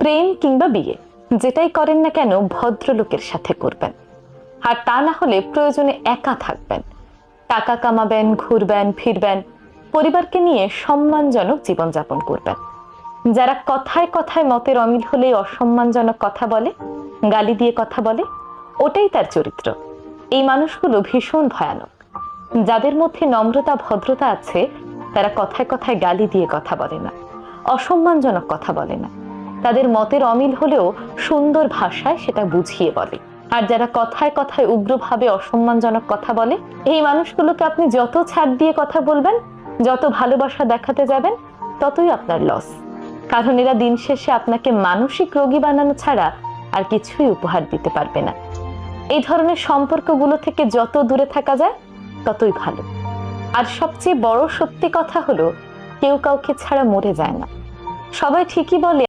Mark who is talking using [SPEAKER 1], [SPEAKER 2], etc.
[SPEAKER 1] প্রেম কিংবা বিয়ে যেটাই করেন না কেন ভদ্রলোকের সাথে করবেন, আর তা না হলে প্রয়োজনে একা থাকবেন, টাকা কামাবেন, ঘুরবেন, ফিরবেন, পরিবারকে নিয়ে সম্মানজনক জীবনযাপন করবেন। যারা কথায় কথায় মতের অমিল হলেই অসম্মানজনক কথা বলে, গালি দিয়ে কথা বলে, ওটাই তার চরিত্র। এই মানুষগুলো ভীষণ ভয়ানক। যাদের মধ্যে নম্রতা ভদ্রতা আছে তারা কথায় কথায় গালি দিয়ে কথা বলে না, অসম্মানজনক কথা বলে না। তাদের মতের অমিল হলেও সুন্দর ভাষায় সেটা বুঝিয়ে বলে। আর যারা কথায় কথায় উগ্রভাবে অসম্মানজনক কথা বলে, এই মানুষগুলোকে আপনি যত ছাড় দিয়ে কথা বলবেন, যত ভালোবাসা দেখাতে যাবেন, ততই আপনার লস। কারণ এরা দিন শেষে আপনাকে মানসিক রোগী বানানো ছাড়া আর কিছুই উপহার দিতে পারবে না। এই ধরনের সম্পর্কগুলো থেকে যত দূরে থাকা যায় ততই ভালো। আর সবচেয়ে বড় সত্যি কথা হলো, কেউ কাউকে ছাড়া মরে যায় না। সবাই ঠিকই বলে